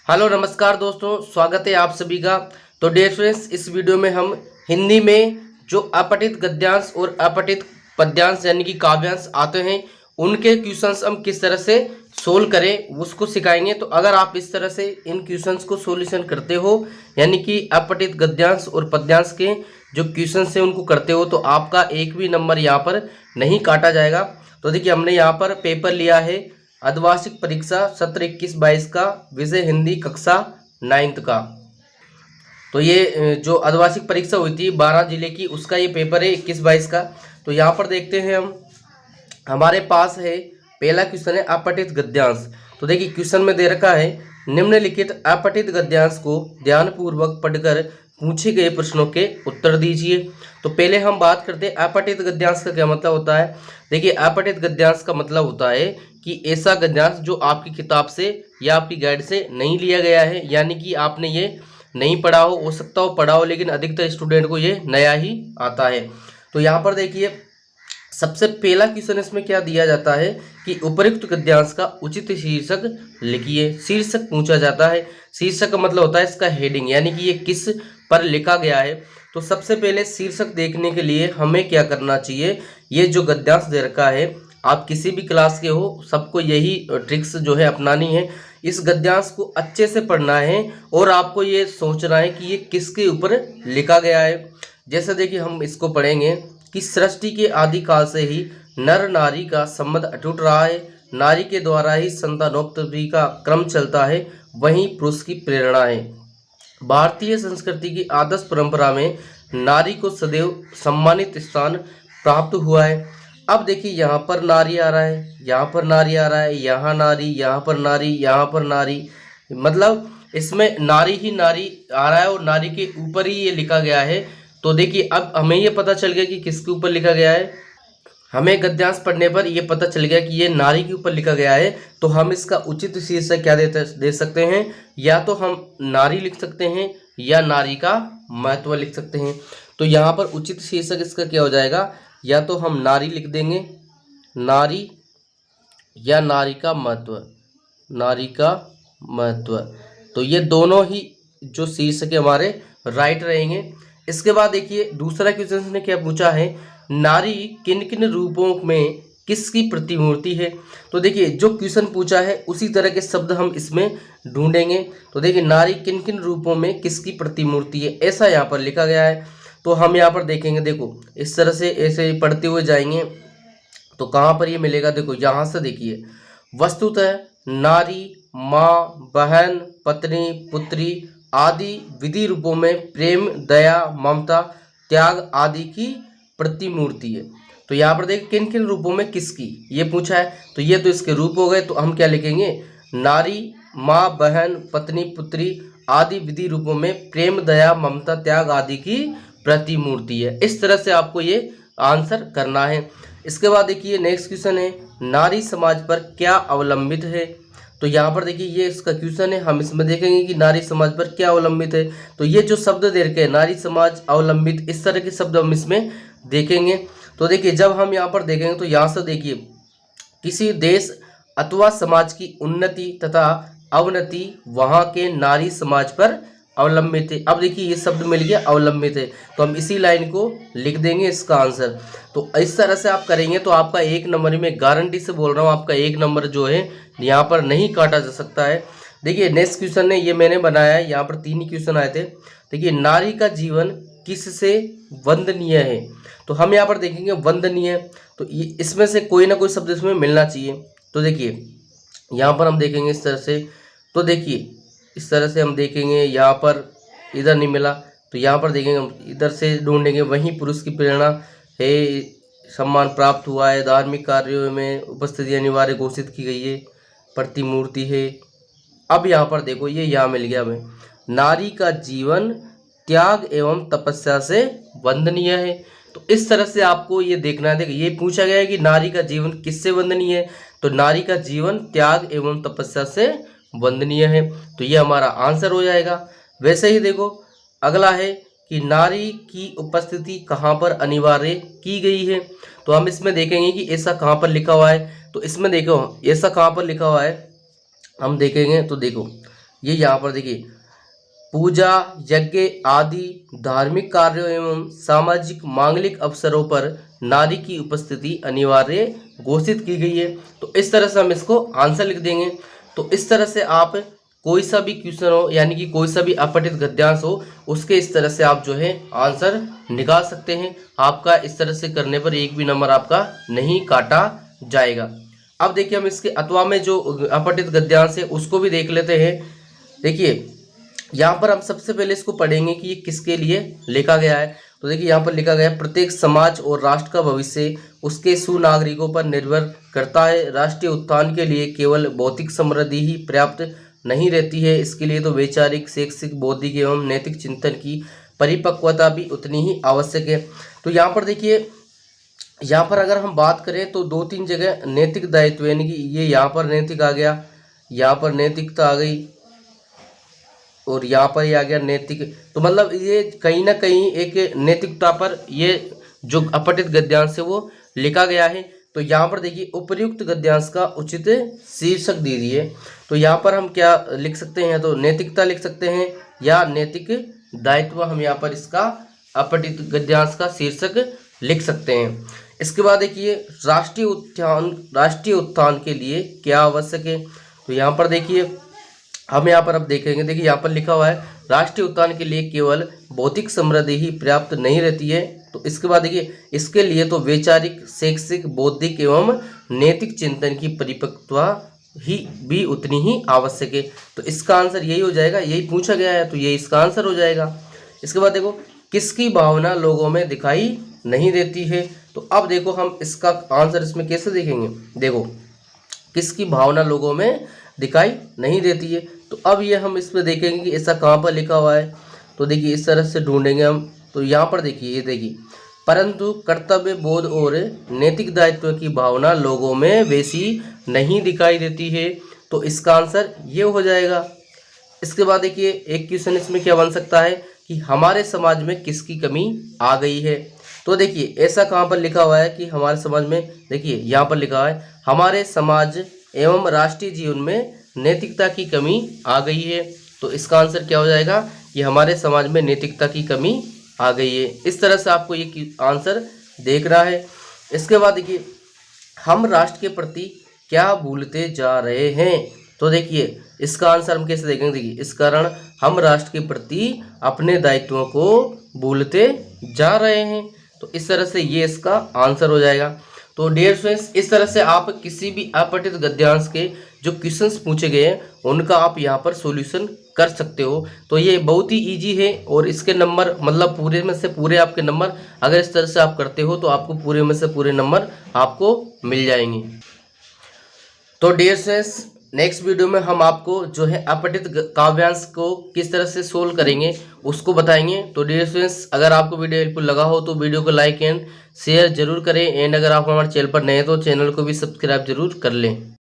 Hello नमस्कार दोस्तों, स्वागत है आप सभी का। तो डियर फ्रेंड्स, इस वीडियो में हम हिंदी में जो अपठित गद्यांश और अपठित पद्यांश यानी कि काव्यांश आते हैं उनके क्वेश्चंस हम किस तरह से सोल्व करें उसको सिखाएंगे। तो अगर आप इस तरह से इन क्वेश्चंस को सॉल्यूशन करते हो यानी कि अपठित गद्यांश और पद्यांश के जो क्वेश्चंस हैं उनको करते हो तो आपका एक भी नंबर यहाँ पर नहीं काटा जाएगा। तो देखिए, हमने यहाँ पर पेपर लिया है अर्धवार्षिक परीक्षा सत्र 21-22 का, विषय हिंदी, कक्षा 9th का। तो ये जो अर्धवार्षिक परीक्षा हुई थी 12 जिले की, उसका ये पेपर है 21-22 का। तो यहाँ पर देखते हैं हम, हमारे पास है पहला क्वेश्चन है अपठित गद्यांश। तो देखिए क्वेश्चन में दे रखा है निम्नलिखित अपठित गद्यांश को ध्यानपूर्वक पढ़कर पूछे गए प्रश्नों के उत्तर दीजिए। तो पहले हम बात करते हैं अपठित गद्यांश का क्या मतलब होता है। देखिए, अपठित गद्यांश का मतलब होता है कि ऐसा गद्यांश जो आपकी किताब से या आपकी गाइड से नहीं लिया गया है, यानी कि आपने ये नहीं पढ़ा हो सकता हो पढ़ा हो, लेकिन अधिकतर स्टूडेंट को ये नया ही आता है। तो यहाँ पर देखिए, सबसे पहला क्वेश्चन इसमें क्या दिया जाता है कि उपयुक्त गद्यांश का उचित शीर्षक लिखिए। शीर्षक पूछा जाता है। शीर्षक का मतलब होता है इसका हेडिंग, यानी कि ये किस पर लिखा गया है। तो सबसे पहले शीर्षक देखने के लिए हमें क्या करना चाहिए, ये जो गद्यांश दे रखा है, आप किसी भी क्लास के हो सबको यही ट्रिक्स जो है अपनानी है। इस गद्यांश को अच्छे से पढ़ना है और आपको ये सोचना है कि ये किसके ऊपर लिखा गया है। जैसे देखिए, हम इसको पढ़ेंगे कि सृष्टि के आदिकाल से ही नर नारी का संबंध अटूट रहा है। नारी के द्वारा ही संतानोत्पत्ति का क्रम चलता है, वहीं पुरुष की प्रेरणा है। भारतीय संस्कृति की आदर्श परंपरा में नारी को सदैव सम्मानित स्थान प्राप्त हुआ है। अब देखिए, यहाँ पर नारी आ रहा है, यहाँ पर नारी आ रहा है, यहाँ नारी, यहाँ पर नारी, यहाँ पर नारी, मतलब इसमें नारी ही नारी आ रहा है और नारी के ऊपर ही ये लिखा गया है। तो देखिए, अब हमें ये पता चल गया कि किसके ऊपर लिखा गया है। हमें गद्यांश पढ़ने पर ये पता चल गया कि ये नारी के ऊपर लिखा गया है। तो हम इसका उचित शीर्षक क्या दे सकते हैं, या तो हम नारी लिख सकते हैं या नारी का महत्व लिख सकते हैं। तो यहाँ पर उचित शीर्षक इसका क्या हो जाएगा, या तो हम नारी लिख देंगे, नारी, या नारी का महत्व, नारी का महत्व। तो ये दोनों ही जो शीर्षक हमारे राइट रहेंगे। इसके बाद देखिए, दूसरा क्वेश्चन ने क्या पूछा है, नारी किन किन रूपों में किसकी प्रतिमूर्ति है। तो देखिए, जो क्वेश्चन पूछा है उसी तरह के शब्द हम इसमें ढूंढेंगे। तो देखिए, नारी किन किन रूपों में किसकी प्रतिमूर्ति है, ऐसा यहाँ पर लिखा गया है। तो हम यहाँ पर देखेंगे, देखो इस तरह से ऐसे पढ़ते हुए जाएंगे तो कहाँ पर ये मिलेगा। देखो यहाँ से देखिए, वस्तुतः नारी माँ, बहन, पत्नी, पुत्री आदि विधि रूपों में प्रेम, दया, ममता, त्याग आदि की प्रतिमूर्ति है। तो यहाँ पर देखिए किन किन रूपों में किसकी ये पूछा है। तो ये तो इसके रूप हो गए, तो हम क्या लिखेंगे, नारी, माँ, बहन, पत्नी, पुत्री आदि विधि रूपों में प्रेम, दया, ममता, त्याग आदि की प्रतिमूर्ति है। इस तरह से आपको ये आंसर करना है। इसके बाद देखिए, नेक्स्ट क्वेश्चन है, नारी समाज पर क्या अवलंबित है। तो यहाँ पर देखिए, ये इसका क्वेश्चन है, हम इसमें देखेंगे कि नारी समाज पर क्या अवलंबित है। तो ये जो शब्द दे रखे हैं, नारी समाज, अवलंबित, इस तरह के शब्द हम इसमें देखेंगे। तो देखिए, जब हम यहाँ पर देखेंगे तो यहाँ से देखिए, किसी देश अथवा समाज की उन्नति तथा अवनति वहाँ के नारी समाज पर अवलंबित है। अब देखिए, ये शब्द मिल गया अवलंबित है, तो हम इसी लाइन को लिख देंगे इसका आंसर। तो इस तरह से आप करेंगे तो आपका एक नंबर, में गारंटी से बोल रहा हूँ, आपका एक नंबर जो है यहाँ पर नहीं काटा जा सकता है। देखिए, नेक्स्ट क्वेश्चन है, ये मैंने बनाया है, यहाँ पर 3 ही क्वेश्चन आए थे। देखिए, नारी का जीवन किससे वंदनीय है। तो हम यहाँ पर देखेंगे वंदनीय, तो ये इसमें से कोई ना कोई शब्द इसमें मिलना चाहिए। तो देखिए, यहाँ पर हम देखेंगे इस तरह से, तो देखिए इस तरह से हम देखेंगे, यहाँ पर इधर नहीं मिला तो यहाँ पर देखेंगे, हम इधर से ढूंढेंगे, वहीं पुरुष की प्रेरणा है, सम्मान प्राप्त हुआ है, धार्मिक कार्यों में उपस्थिति अनिवार्य घोषित की गई है, प्रतिमूर्ति है। अब यहाँ पर देखो, ये यहाँ मिल गया हमें, नारी का जीवन त्याग एवं तपस्या से वंदनीय है। तो इस तरह से आपको ये देखना है। देखिए, ये पूछा गया है कि नारी का जीवन किससे वंदनीय है, तो नारी का जीवन त्याग एवं तपस्या से वंदनीय है। तो ये हमारा आंसर हो जाएगा। वैसे ही देखो, अगला है कि नारी की उपस्थिति कहाँ पर अनिवार्य की गई है। तो हम इसमें देखेंगे कि ऐसा कहाँ पर लिखा हुआ है। तो इसमें देखो, ऐसा कहाँ पर लिखा हुआ है हम देखेंगे। तो देखो, ये यहाँ पर देखिए पूजा, यज्ञ आदि धार्मिक कार्यों एवं सामाजिक मांगलिक अवसरों पर नारी की उपस्थिति अनिवार्य घोषित की गई है। तो इस तरह से हम इसको आंसर लिख देंगे। तो इस तरह से आप कोई सा भी क्वेश्चन हो, यानी कि कोई सा भी अपठित गद्यांश हो, उसके इस तरह से आप जो है आंसर निकाल सकते हैं। आपका इस तरह से करने पर एक भी नंबर आपका नहीं काटा जाएगा। अब देखिए हम इसके अथवा में जो अपठित गद्यांश है उसको भी देख लेते हैं। देखिए यहाँ पर हम सबसे पहले इसको पढ़ेंगे कि ये किसके लिए लिखा गया है। तो देखिए यहाँ पर लिखा गया है, प्रत्येक समाज और राष्ट्र का भविष्य उसके सुनागरिकों पर निर्भर करता है। राष्ट्रीय उत्थान के लिए केवल भौतिक समृद्धि ही पर्याप्त नहीं रहती है, इसके लिए तो वैचारिक, शैक्षिक, बौद्धिक एवं नैतिक चिंतन की परिपक्वता भी उतनी ही आवश्यक है। तो यहाँ पर देखिए, यहाँ पर अगर हम बात करें तो 2-3 जगह नैतिक दायित्व, यानी कि ये यहाँ पर नैतिक आ गया, यहाँ पर नैतिकता आ गई और यहाँ पर ये आ गया नैतिक। तो मतलब ये कहीं ना कहीं एक नैतिकता पर ये जो अपठित गद्यांश है वो लिखा गया है। तो यहाँ पर देखिए उपर्युक्त गद्यांश का उचित शीर्षक दीजिए। तो यहाँ पर हम क्या लिख सकते हैं, तो नैतिकता लिख सकते हैं या नैतिक दायित्व, हम यहाँ पर इसका अपठित गद्यांश का शीर्षक लिख सकते हैं। इसके बाद देखिए राष्ट्रीय उत्थान के लिए क्या आवश्यक है। तो यहाँ पर देखिए हम यहाँ पर अब देखेंगे, देखिए यहाँ पर लिखा हुआ है राष्ट्रीय उत्थान के लिए केवल भौतिक समृद्धि ही पर्याप्त नहीं रहती है। तो इसके बाद देखिए इसके लिए तो वैचारिक, शैक्षिक, बौद्धिक एवं नैतिक चिंतन की परिपक्वता ही भी उतनी ही आवश्यक है। तो इसका आंसर यही हो जाएगा, यही पूछा गया है तो ये इसका आंसर हो जाएगा। इसके बाद देखो किसकी भावना लोगों में दिखाई नहीं देती है। तो अब देखो हम इसका आंसर इसमें कैसे देखेंगे। देखो किसकी भावना लोगों में दिखाई नहीं देती है, तो अब ये हम इसमें देखेंगे कि ऐसा कहाँ पर लिखा हुआ है। तो देखिए इस तरह से ढूंढेंगे हम। तो यहाँ पर देखिए, ये देखिए परंतु कर्तव्य बोध और नैतिक दायित्व की भावना लोगों में वैसी नहीं दिखाई देती है। तो इसका आंसर ये हो जाएगा। इसके बाद देखिए एक क्वेश्चन इसमें क्या बन सकता है कि हमारे समाज में किसकी कमी आ गई है। तो देखिए ऐसा कहाँ पर लिखा हुआ है कि हमारे समाज में, देखिए यहाँ पर लिखा है हमारे समाज एवं राष्ट्रीय जीवन में नैतिकता की कमी आ गई है। तो इसका आंसर क्या हो जाएगा कि हमारे समाज में नैतिकता की कमी आ गई है। इस तरह से आपको ये आंसर देखना है। इसके बाद देखिए हम राष्ट्र के प्रति क्या भूलते जा रहे हैं। तो देखिए इसका आंसर हम कैसे देखेंगे। देखिए इस कारण हम राष्ट्र के प्रति अपने दायित्वों को भूलते जा रहे हैं। तो इस तरह से ये इसका आंसर हो जाएगा। तो डियर स्टूडेंट्स, इस तरह से आप किसी भी अपठित गद्यांश के जो क्वेश्चंस पूछे गए हैं उनका आप यहाँ पर सॉल्यूशन कर सकते हो। तो ये बहुत ही इजी है और इसके नंबर मतलब पूरे में से पूरे आपके नंबर अगर इस तरह से आप करते हो तो आपको पूरे में से पूरे नंबर आपको मिल जाएंगे। तो डियर स्टूडेंट्स, नेक्स्ट वीडियो में हम आपको जो है अपठित काव्यांश को किस तरह से सोल्व करेंगे उसको बताएंगे। तो डियर स्टूडेंट्स, अगर आपको वीडियो हेल्पफुल लगा हो तो वीडियो को लाइक एंड शेयर जरूर करें। एंड अगर आप हमारे चैनल पर नए हैं तो चैनल को भी सब्सक्राइब जरूर कर लें।